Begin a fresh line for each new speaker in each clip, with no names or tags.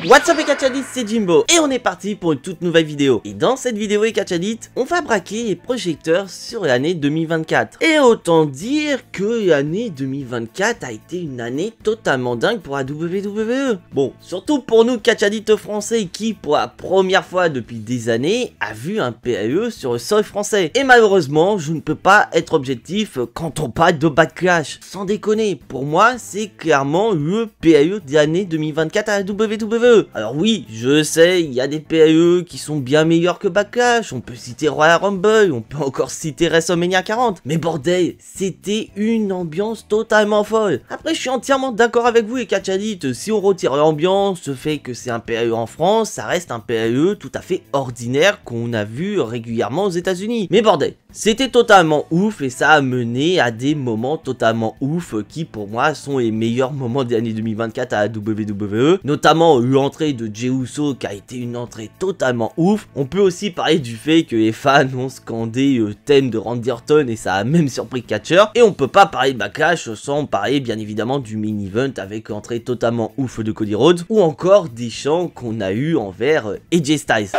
What's up les Catchadites, c'est Jimbo et on est parti pour une toute nouvelle vidéo. Et dans cette vidéo les Catchadites, on va braquer les projecteurs sur l'année 2024. Et autant dire que l'année 2024 a été une année totalement dingue pour la WWE. Bon, surtout pour nous Catchadites français qui pour la première fois depuis des années a vu un PAE sur le sol français. Et malheureusement, je ne peux pas être objectif quand on parle de Backlash. Sans déconner, pour moi c'est clairement le PAE de l'année 2024 à la WWE. Alors oui, je sais, il y a des PAE qui sont bien meilleurs que Backlash, on peut citer Royal Rumble, on peut encore citer WrestleMania 40, mais bordel, c'était une ambiance totalement folle. Après, je suis entièrement d'accord avec vous les Catchadites, si on retire l'ambiance, le fait que c'est un PAE en France, ça reste un PAE tout à fait ordinaire qu'on a vu régulièrement aux États-Unis. Mais bordel, c'était totalement ouf et ça a mené à des moments totalement ouf qui pour moi sont les meilleurs moments de l'année 2024 à la WWE, notamment l'entrée de Jey Uso qui a été une entrée totalement ouf. On peut aussi parler du fait que les fans ont scandé le thème de Randy Orton et ça a même surpris Catcher. Et on peut pas parler de Backlash sans parler bien évidemment du main event avec l'entrée totalement ouf de Cody Rhodes ou encore des chants qu'on a eu envers AJ Styles.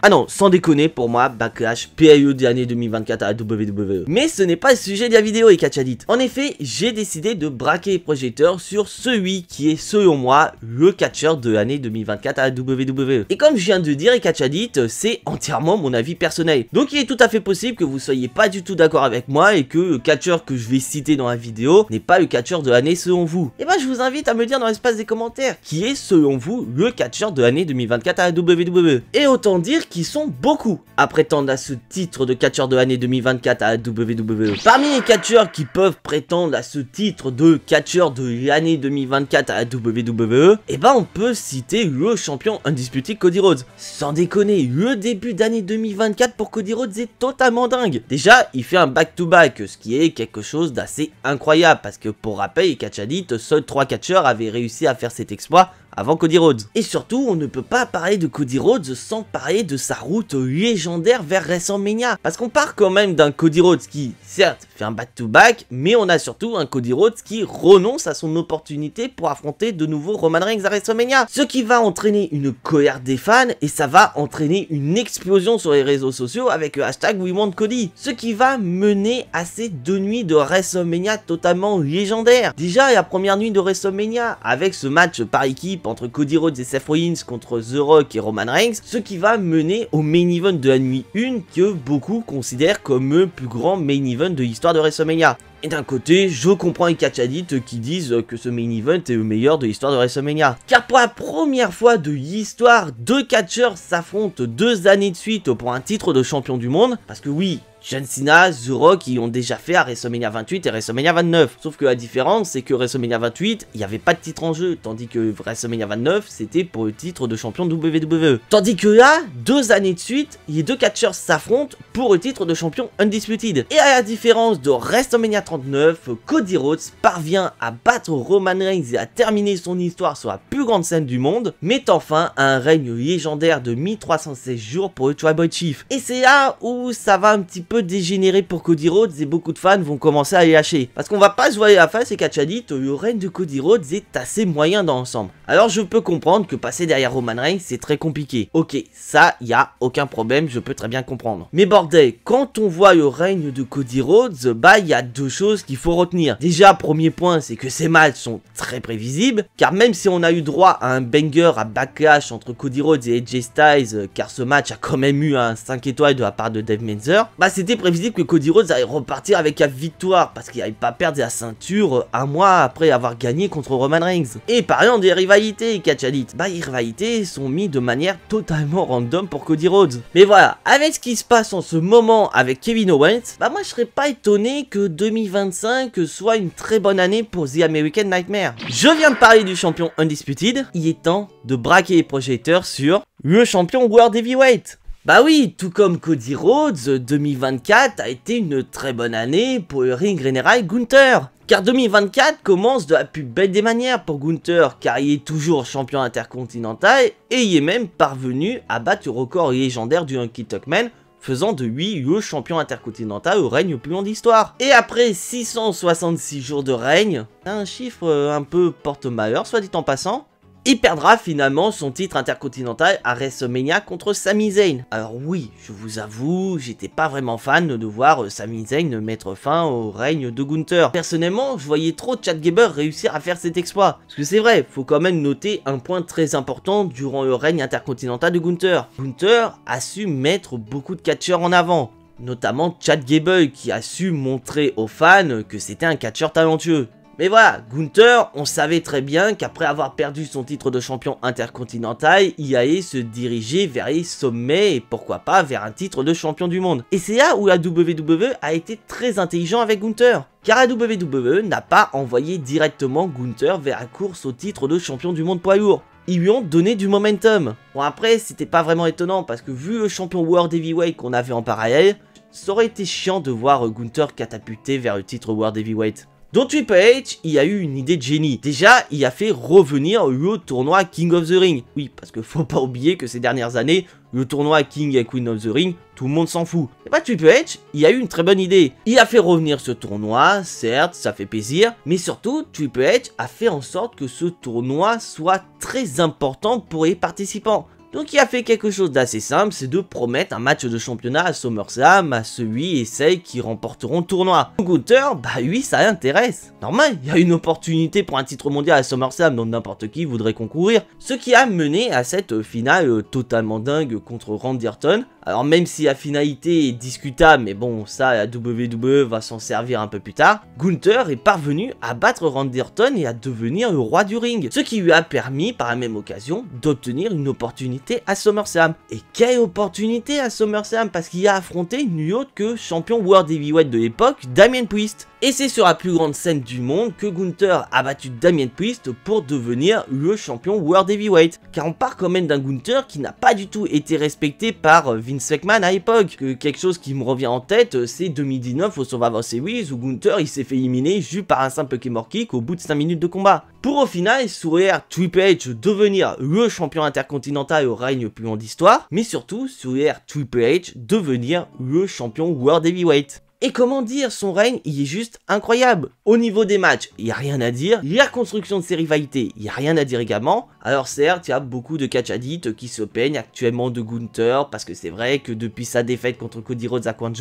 Ah non, sans déconner, pour moi, Backlash, PAE de l'année 2024 à la WWE. Mais ce n'est pas le sujet de la vidéo, les Catchadites. En effet, j'ai décidé de braquer les projecteurs sur celui qui est, selon moi, le catcheur de l'année 2024 à la WWE. Et comme je viens de dire, les Catchadites, c'est entièrement mon avis personnel. Donc il est tout à fait possible que vous soyez pas du tout d'accord avec moi et que le catcheur que je vais citer dans la vidéo n'est pas le catcheur de l'année selon vous. Et ben je vous invite à me dire dans l'espace des commentaires qui est, selon vous, le catcheur de l'année 2024 à la WWE. Et autant dire qui sont beaucoup à prétendre à ce titre de catcheur de l'année 2024 à la WWE. Parmi les catcheurs qui peuvent prétendre à ce titre de catcheur de l'année 2024 à la WWE, et ben on peut citer le champion undisputé Cody Rhodes. Sans déconner, le début d'année 2024 pour Cody Rhodes est totalement dingue. Déjà, il fait un back-to-back, ce qui est quelque chose d'assez incroyable, parce que pour rappel, les Catchadites, seuls 3 catcheurs avaient réussi à faire cet exploit avant Cody Rhodes. Et surtout, on ne peut pas parler de Cody Rhodes sans parler de sa route légendaire vers WrestleMania. Parce qu'on part quand même d'un Cody Rhodes qui, certes, fait un back-to-back, mais on a surtout un Cody Rhodes qui renonce à son opportunité pour affronter de nouveau Roman Reigns à WrestleMania. Ce qui va entraîner une colère des fans et ça va entraîner une explosion sur les réseaux sociaux avec le hashtag WeWantCody. Ce qui va mener à ces 2 nuits de WrestleMania totalement légendaires. Déjà, la première nuit de WrestleMania, avec ce match par équipe entre Cody Rhodes et Seth Rollins contre The Rock et Roman Reigns, ce qui va mener au main event de la nuit 1 que beaucoup considèrent comme le plus grand main event de l'histoire de WrestleMania. Et d'un côté, je comprends les Catchadites qui disent que ce main event est le meilleur de l'histoire de WrestleMania. Car pour la première fois de l'histoire, 2 catcheurs s'affrontent 2 années de suite pour un titre de champion du monde. Parce que oui, John Cena, The Rock, ils ont déjà fait à WrestleMania 28 et WrestleMania 29. Sauf que la différence, c'est que WrestleMania 28, il n'y avait pas de titre en jeu. Tandis que WrestleMania 29, c'était pour le titre de champion de WWE. Tandis que là, 2 années de suite, les 2 catcheurs s'affrontent pour le titre de champion Undisputed. Et à la différence de WrestleMania 39, Cody Rhodes parvient à battre Roman Reigns et à terminer son histoire sur la plus grande scène du monde, mettant fin à un règne légendaire de 1316 jours pour le Tribal Chief. Et c'est là où ça va un petit peu dégénérer pour Cody Rhodes et beaucoup de fans vont commencer à les lâcher. Parce qu'on va pas se voiler la face, et Catchadites, le règne de Cody Rhodes est assez moyen dans l'ensemble. Alors je peux comprendre que passer derrière Roman Reigns c'est très compliqué. Ok, ça y a aucun problème, je peux très bien comprendre. Mais bordel, quand on voit le règne de Cody Rhodes, bah il y a 2 choses qu'il faut retenir. Déjà, premier point, c'est que ces matchs sont très prévisibles, car même si on a eu droit à un banger à Backlash entre Cody Rhodes et AJ Styles, car ce match a quand même eu un 5 étoiles de la part de Dave Meltzer, bah c'était prévisible que Cody Rhodes allait repartir avec la victoire, parce qu'il n'allait pas perdre la ceinture un mois après avoir gagné contre Roman Reigns. Et parlant des rivalités, Catchadites, bah les rivalités sont mises de manière totalement random pour Cody Rhodes. Mais voilà, avec ce qui se passe en ce moment avec Kevin Owens, bah moi je serais pas étonné que 2025 soit une très bonne année pour The American Nightmare. Je viens de parler du champion Undisputed, il est temps de braquer les projecteurs sur le champion World Heavyweight. Bah oui, tout comme Cody Rhodes, 2024 a été une très bonne année pour le ring général Gunther. Car 2024 commence de la plus belle des manières pour Gunther, car il est toujours champion intercontinental et il est même parvenu à battre le record légendaire du Honky Tonk Man faisant de lui le champion intercontinental au règne le plus long d'histoire. Et après 666 jours de règne, un chiffre un peu porte-malheur soit dit en passant, il perdra finalement son titre intercontinental à WrestleMania contre Sami Zayn. Alors oui, je vous avoue, j'étais pas vraiment fan de voir Sami Zayn mettre fin au règne de Gunther. Personnellement, je voyais trop Chad Gable réussir à faire cet exploit. Parce que c'est vrai, faut quand même noter un point très important durant le règne intercontinental de Gunther. Gunther a su mettre beaucoup de catcheurs en avant. Notamment Chad Gable qui a su montrer aux fans que c'était un catcheur talentueux. Mais voilà, Gunther, on savait très bien qu'après avoir perdu son titre de champion intercontinental, il allait se diriger vers les sommets et pourquoi pas vers un titre de champion du monde. Et c'est là où la WWE a été très intelligent avec Gunther. Car la WWE n'a pas envoyé directement Gunther vers la course au titre de champion du monde poids lourd. Ils lui ont donné du momentum. Bon après, c'était pas vraiment étonnant parce que vu le champion World Heavyweight qu'on avait en parallèle, ça aurait été chiant de voir Gunther catapulter vers le titre World Heavyweight. Dans Triple H, il a eu une idée de génie. Déjà, il a fait revenir le tournoi King of the Ring. Oui, parce que faut pas oublier que ces dernières années, le tournoi King et Queen of the Ring, tout le monde s'en fout. Et bah Triple H, il a eu une très bonne idée. Il a fait revenir ce tournoi, certes, ça fait plaisir, mais surtout, Triple H a fait en sorte que ce tournoi soit très important pour les participants. Donc il a fait quelque chose d'assez simple, c'est de promettre un match de championnat à SummerSlam à celui et celle qui remporteront le tournoi. Gunther, bah lui ça l'intéresse. Normal, il y a une opportunité pour un titre mondial à SummerSlam dont n'importe qui voudrait concourir. Ce qui a mené à cette finale totalement dingue contre Randy Orton. Alors même si la finalité est discutable, mais bon ça la WWE va s'en servir un peu plus tard, Gunther est parvenu à battre Randy Orton et à devenir le roi du ring. Ce qui lui a permis par la même occasion d'obtenir une opportunité à SummerSlam. Et quelle opportunité à SummerSlam, parce qu'il a affronté nul autre que champion World Heavyweight de l'époque, Damien Priest. Et c'est sur la plus grande scène du monde que Gunther a battu Damien Priest pour devenir le champion World Heavyweight. Car on part quand même d'un Gunther qui n'a pas du tout été respecté par Vince McMahon à l'époque. Quelque chose qui me revient en tête, c'est 2019 au Survivor Series où Gunther il s'est fait éliminer juste par un simple Claymore Kick au bout de 5 minutes de combat. Pour au final, sous l'ère Triple H, devenir le champion intercontinental au règne le plus long d'histoire, mais surtout sous l'ère Triple H, devenir le champion World Heavyweight. Et comment dire, son règne, il est juste incroyable. Au niveau des matchs, il n'y a rien à dire. La construction de ses rivalités, il n'y a rien à dire également. Alors certes, il y a beaucoup de catch addicts qui se peignent actuellement de Gunther, parce que c'est vrai que depuis sa défaite contre Cody Rhodes à Crown,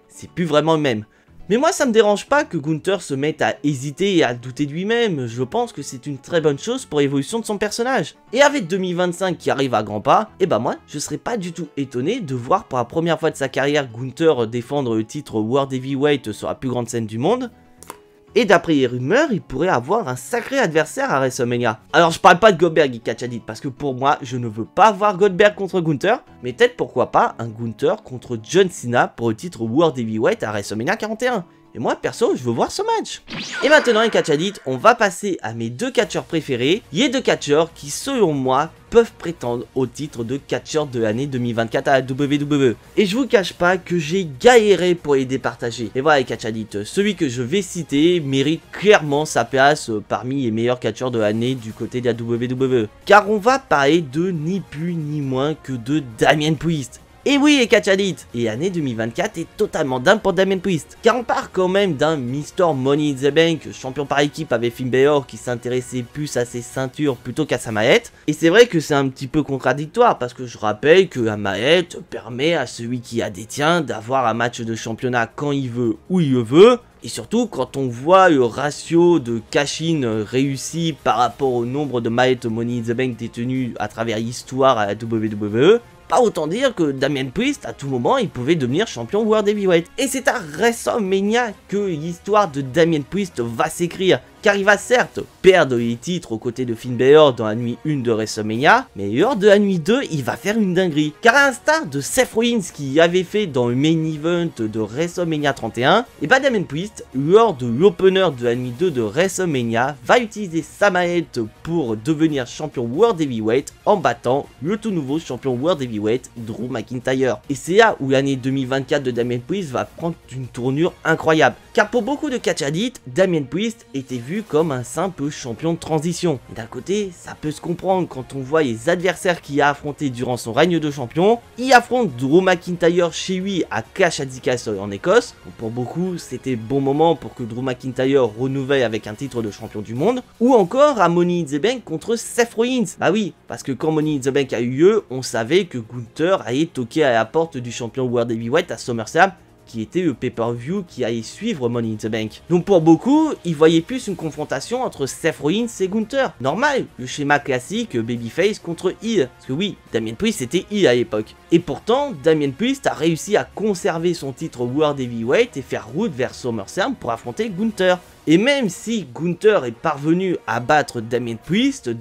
c'est plus vraiment le même. Mais moi ça me dérange pas que Gunther se mette à hésiter et à douter de lui-même, je pense que c'est une très bonne chose pour l'évolution de son personnage. Et avec 2025 qui arrive à grands pas, et bah moi je serais pas du tout étonné de voir pour la première fois de sa carrière Gunther défendre le titre World Heavyweight sur la plus grande scène du monde. Et d'après les rumeurs, il pourrait avoir un sacré adversaire à WrestleMania. Alors je parle pas de Goldberg et Catch Addict parce que pour moi, je ne veux pas voir Goldberg contre Gunther, mais peut-être pourquoi pas un Gunther contre John Cena pour le titre World Heavyweight à WrestleMania 41. Et moi perso, je veux voir ce match. Et maintenant les catch addicts, on va passer à mes deux catcheurs préférés. Il y a deux catcheurs qui selon moi peuvent prétendre au titre de catcheur de l'année 2024 à la WWE. Et je vous cache pas que j'ai galéré pour les départager. Et voilà les catch addicts, celui que je vais citer mérite clairement sa place parmi les meilleurs catcheurs de l'année du côté de la WWE. Car on va parler de ni plus ni moins que de Damien Priest. Et oui les catch addicts, et l'année 2024 est totalement dingue pour Damien Priest. Car on part quand même d'un Mr Money in the Bank, champion par équipe avec Finn Balor qui s'intéressait plus à ses ceintures plutôt qu'à sa mallette. Et c'est vrai que c'est un petit peu contradictoire parce que je rappelle que la mallette permet à celui qui la détient d'avoir un match de championnat quand il veut, où il le veut. Et surtout quand on voit le ratio de cash-in réussi par rapport au nombre de mallettes Money in the Bank détenues à travers l'histoire à la WWE, pas autant dire que Damien Priest, à tout moment, il pouvait devenir champion World Heavyweight. Et c'est à WrestleMania que l'histoire de Damien Priest va s'écrire. Car il va certes perdre les titres aux côtés de Finn Balor dans la nuit 1 de WrestleMania, mais lors de la nuit 2, il va faire une dinguerie. Car à l'instar de Seth Rollins qui avait fait dans le main event de WrestleMania 31, et bah Damien Priest, lors de l'opener de la nuit 2 de WrestleMania, va utiliser sa mallette pour devenir champion World Heavyweight en battant le tout nouveau champion World Heavyweight Drew McIntyre. Et c'est là où l'année 2024 de Damien Priest va prendre une tournure incroyable. Car pour beaucoup de catch addicts, Damien Priest était vu comme un simple champion de transition. Et d'un côté, ça peut se comprendre quand on voit les adversaires qu'il a affrontés durant son règne de champion. Il affronte Drew McIntyre chez lui à Clash at the Castle en Écosse. Donc pour beaucoup, c'était le bon moment pour que Drew McIntyre renouvelle avec un titre de champion du monde. Ou encore à Money in the Bank contre Seth Rollins. Bah oui, parce que quand Money in the Bank a eu lieu, on savait que Gunther allait toquer à la porte du champion World Heavyweight à SummerSlam, qui était le pay-per-view qui allait suivre Money in the Bank. Donc pour beaucoup, ils voyaient plus une confrontation entre Seth Rollins et Gunther. Normal, le schéma classique babyface contre heel. Parce que oui, Damien Priest était heel à l'époque. Et pourtant, Damien Priest a réussi à conserver son titre World Heavyweight et faire route vers SummerSlam pour affronter Gunther. Et même si Gunther est parvenu à battre Damien Priest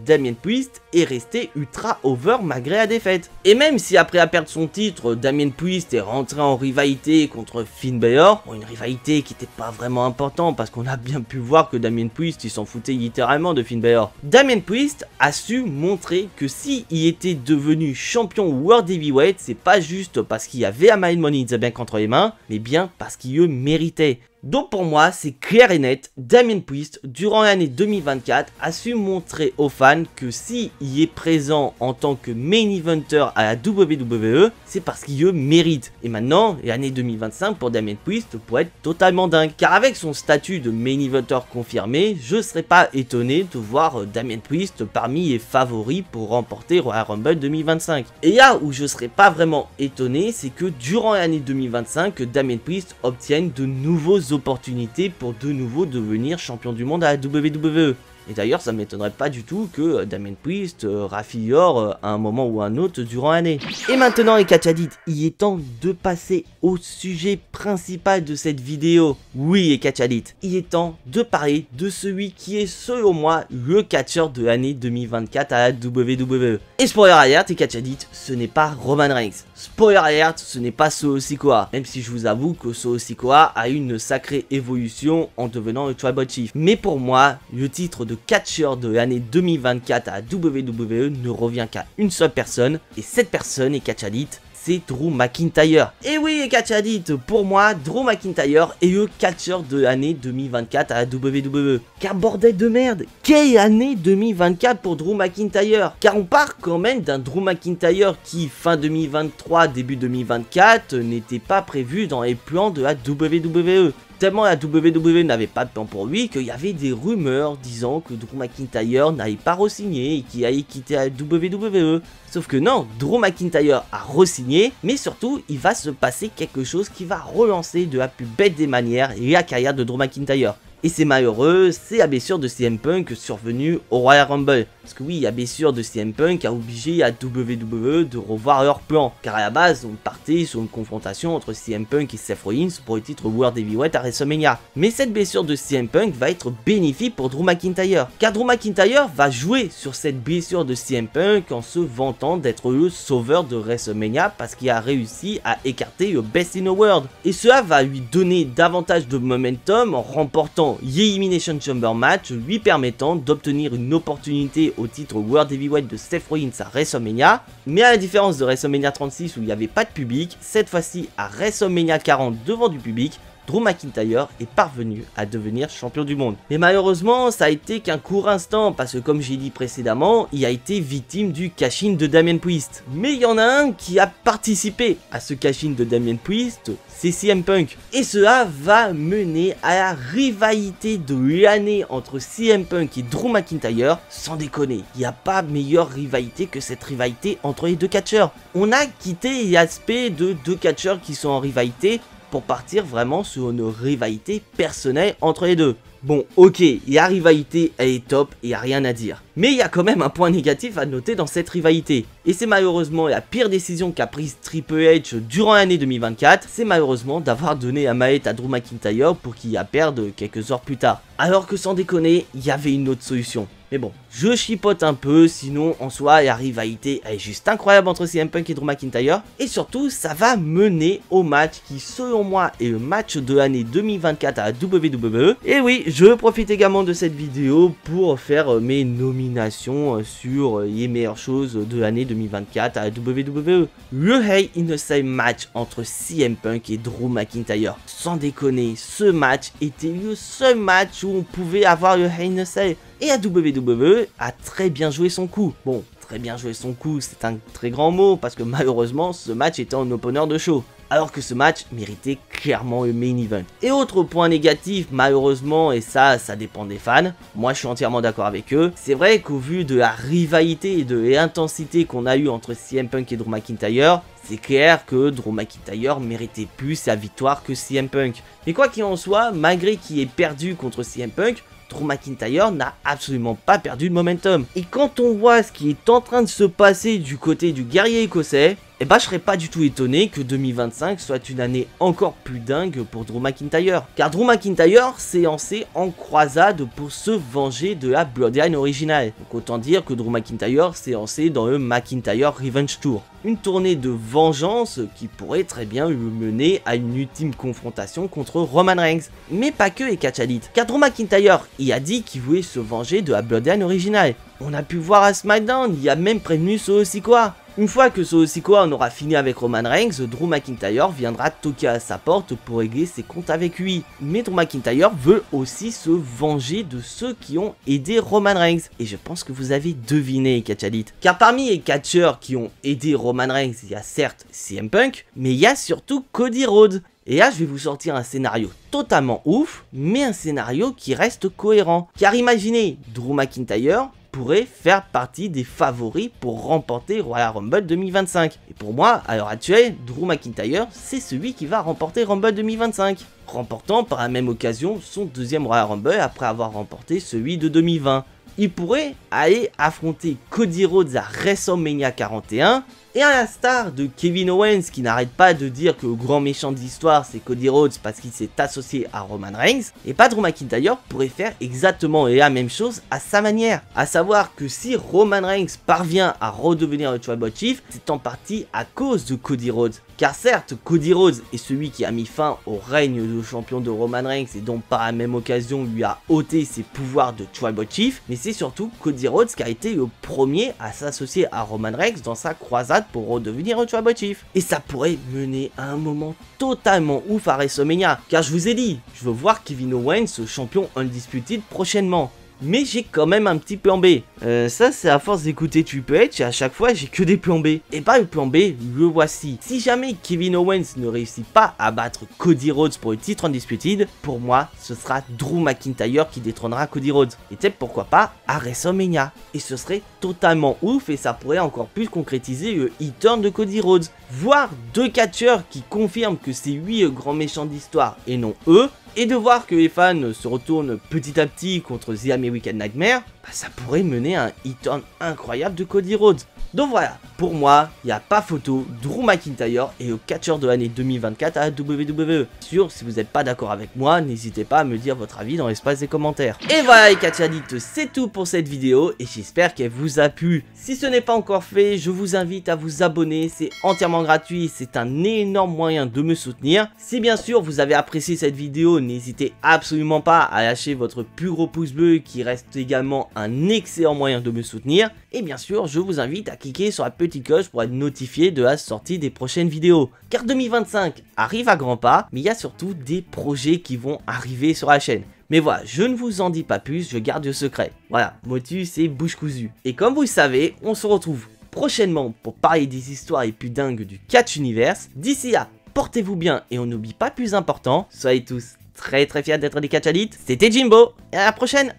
est resté ultra over malgré la défaite. Et même si après à perdre son titre, Damien Priest est rentré en rivalité contre Finn Balor, bon, une rivalité qui n'était pas vraiment importante parce qu'on a bien pu voir que Damien Priest il s'en foutait littéralement de Finn Balor. Damien Priest a su montrer que si il était devenu champion World Heavyweight, c'est pas juste parce qu'il y avait un Money in the Bank entre les mains, mais bien parce qu'il le méritait. Donc pour moi, c'est clair et net, Damien Priest, durant l'année 2024, a su montrer aux fans que s'il est présent en tant que main eventer à la WWE, c'est parce qu'il le mérite. Et maintenant, l'année 2025 pour Damien Priest pourrait être totalement dingue. Car avec son statut de main eventer confirmé, je ne serais pas étonné de voir Damien Priest parmi les favoris pour remporter Royal Rumble 2025. Et là où je ne serais pas vraiment étonné, c'est que durant l'année 2025, Damien Priest obtienne de nouveaux opportunités pour de nouveau devenir champion du monde à la WWE. Et d'ailleurs, ça ne m'étonnerait pas du tout que Damien Priest raffigure à un moment ou à un autre durant l'année. Et maintenant les catch addicts, il est temps de passer au sujet principal de cette vidéo. Oui les catch addicts, il est temps de parler de celui qui est selon moi le catcheur de l'année 2024 à la WWE. Et spoiler alert les catch addicts, ce n'est pas Roman Reigns. Spoiler alert, ce n'est pas Solo Sikoa. Même si je vous avoue que Solo Sikoa a eu une sacrée évolution en devenant le Tribal Chief. Mais pour moi, le titre de catcheur de l'année 2024 à la WWE ne revient qu'à une seule personne. Et cette personne est catch addict, c'est Drew McIntyre. Et oui les catch addicts, pour moi, Drew McIntyre est le catcheur de l'année 2024 à la WWE. Car bordel de merde, quelle année 2024 pour Drew McIntyre? Car on part quand même d'un Drew McIntyre qui, fin 2023, début 2024, n'était pas prévu dans les plans de la WWE. Tellement la WWE n'avait pas de plan pour lui qu'il y avait des rumeurs disant que Drew McIntyre n'allait pas re-signer et qu'il allait quitter la WWE. Sauf que non, Drew McIntyre a re-signé, mais surtout il va se passer quelque chose qui va relancer de la plus bête des manières la carrière de Drew McIntyre. Et c'est malheureux, c'est la blessure de CM Punk survenue au Royal Rumble. Parce que oui, la blessure de CM Punk a obligé la WWE de revoir leur plan. Car à la base, on partait sur une confrontation entre CM Punk et Seth Rollins pour le titre World Heavyweight à WrestleMania. Mais cette blessure de CM Punk va être bénéfique pour Drew McIntyre. Car Drew McIntyre va jouer sur cette blessure de CM Punk en se vantant d'être le sauveur de WrestleMania parce qu'il a réussi à écarter le Best in the World. Et cela va lui donner davantage de momentum en remportant l'Elimination Chamber match, lui permettant d'obtenir une opportunité au titre World Heavyweight de Seth Rollins à WrestleMania. Mais à la différence de WrestleMania 36 où il n'y avait pas de public, cette fois-ci à WrestleMania 40 devant du public, Drew McIntyre est parvenu à devenir champion du monde. Mais malheureusement, ça a été qu'un court instant, parce que comme j'ai dit précédemment, il a été victime du cash-in de Damien Priest. Mais il y en a un qui a participé à ce cash-in de Damien Priest, c'est CM Punk. Et cela va mener à la rivalité de l'année entre CM Punk et Drew McIntyre. Sans déconner, il n'y a pas meilleure rivalité que cette rivalité entre les deux catcheurs. On a quitté l'aspect de deux catcheurs qui sont en rivalité pour partir vraiment sur une rivalité personnelle entre les deux. Bon, ok, la rivalité elle est top et il n'y a rien à dire. Mais il y a quand même un point négatif à noter dans cette rivalité. Et c'est malheureusement la pire décision qu'a prise Triple H durant l'année 2024, c'est malheureusement d'avoir donné la mallette à Drew McIntyre pour qu'il la perde quelques heures plus tard. Alors que sans déconner, il y avait une autre solution. Mais bon, je chipote un peu, sinon en soi la rivalité est juste incroyable entre CM Punk et Drew McIntyre. Et surtout, ça va mener au match qui selon moi est le match de l'année 2024 à la WWE. Et oui, je profite également de cette vidéo pour faire mes nominations nominations sur les meilleures choses de l'année 2024 à la WWE. Le Hell in a Cell match entre CM Punk et Drew McIntyre. Sans déconner, ce match était le seul match où on pouvait avoir le Hell in a Cell. Et la WWE a très bien joué son coup. Bon, très bien joué son coup, c'est un très grand mot parce que malheureusement, ce match était en opener de show. Alors que ce match méritait clairement le main event. Et autre point négatif, malheureusement, et ça dépend des fans, moi je suis entièrement d'accord avec eux, c'est vrai qu'au vu de la rivalité et de l'intensité qu'on a eu entre CM Punk et Drew McIntyre, c'est clair que Drew McIntyre méritait plus sa victoire que CM Punk. Mais quoi qu'il en soit, malgré qu'il ait perdu contre CM Punk, Drew McIntyre n'a absolument pas perdu de momentum. Et quand on voit ce qui est en train de se passer du côté du guerrier écossais, eh ben je serais pas du tout étonné que 2025 soit une année encore plus dingue pour Drew McIntyre. Car Drew McIntyre s'est lancé en croisade pour se venger de la Bloodline originale. Donc autant dire que Drew McIntyre s'est lancé dans le McIntyre Revenge Tour. Une tournée de vengeance qui pourrait très bien le mener à une ultime confrontation contre Roman Reigns. Mais pas que les catch addict. Car Drew McIntyre y a dit qu'il voulait se venger de la Bloodline originale. On a pu voir à SmackDown, il a même prévenu Solo Sikoa. Une fois que Solo Sikoa en aura fini avec Roman Reigns, Drew McIntyre viendra toquer à sa porte pour régler ses comptes avec lui. Mais Drew McIntyre veut aussi se venger de ceux qui ont aidé Roman Reigns. Et je pense que vous avez deviné, catch addict. Car parmi les catcheurs qui ont aidé Roman Reigns, il y a certes CM Punk, mais il y a surtout Cody Rhodes. Et là, je vais vous sortir un scénario totalement ouf, mais un scénario qui reste cohérent. Car imaginez, Drew McIntyre pourrait faire partie des favoris pour remporter Royal Rumble 2025. Et pour moi, à l'heure actuelle, Drew McIntyre, c'est celui qui va remporter Rumble 2025. Remportant par la même occasion son deuxième Royal Rumble après avoir remporté celui de 2020. Il pourrait aller affronter Cody Rhodes à WrestleMania 41. Et à l'instar de Kevin Owens qui n'arrête pas de dire que le grand méchant de l'histoire c'est Cody Rhodes parce qu'il s'est associé à Roman Reigns, et Drew McIntyre pourrait faire exactement la même chose à sa manière. À savoir que si Roman Reigns parvient à redevenir le Tribal Chief, c'est en partie à cause de Cody Rhodes. Car certes, Cody Rhodes est celui qui a mis fin au règne de champion de Roman Reigns et donc par la même occasion lui a ôté ses pouvoirs de Tribal Chief, mais c'est surtout Cody Rhodes qui a été le premier à s'associer à Roman Reigns dans sa croisade pour redevenir un Tribal Chief. Et ça pourrait mener à un moment totalement ouf à WrestleMania, car je vous ai dit, je veux voir Kevin Owens champion undisputed prochainement. Mais j'ai quand même un petit plan B. Ça c'est à force d'écouter Triple H et à chaque fois j'ai que des plans B. Et bah le plan B, le voici. Si jamais Kevin Owens ne réussit pas à battre Cody Rhodes pour le titre Undisputed, pour moi ce sera Drew McIntyre qui détrônera Cody Rhodes. Et peut-être pourquoi pas à WrestleMania. Et ce serait totalement ouf et ça pourrait encore plus concrétiser le e-turn de Cody Rhodes. Voir deux catcheurs qui confirment que c'est lui le grand méchant d'histoire et non eux. Et de voir que les fans se retournent petit à petit contre The American Nightmare, bah ça pourrait mener à un e-turn incroyable de Cody Rhodes. Donc voilà, pour moi, il n'y a pas photo, Drew McIntyre est le catcheur de l'année 2024 à la WWE. Sûr, si vous n'êtes pas d'accord avec moi, n'hésitez pas à me dire votre avis dans l'espace des commentaires. Et voilà les catch addicts, c'est tout pour cette vidéo et j'espère qu'elle vous a plu. Si ce n'est pas encore fait, je vous invite à vous abonner, c'est entièrement gratuit, c'est un énorme moyen de me soutenir. Si bien sûr vous avez apprécié cette vidéo, n'hésitez absolument pas à lâcher votre plus gros pouce bleu qui reste également un excellent moyen de me soutenir. Et bien sûr, je vous invite à cliquer sur la petite cloche pour être notifié de la sortie des prochaines vidéos. Car 2025 arrive à grands pas, mais il y a surtout des projets qui vont arriver sur la chaîne. Mais voilà, je ne vous en dis pas plus, je garde le secret. Voilà, motu c'est bouche cousue. Et comme vous le savez, on se retrouve prochainement pour parler des histoires les plus dingues du Catch Universe. D'ici là, portez-vous bien et on n'oublie pas le plus important, soyez tous très fiers d'être des Catch Addicts. C'était Jimbo, et à la prochaine.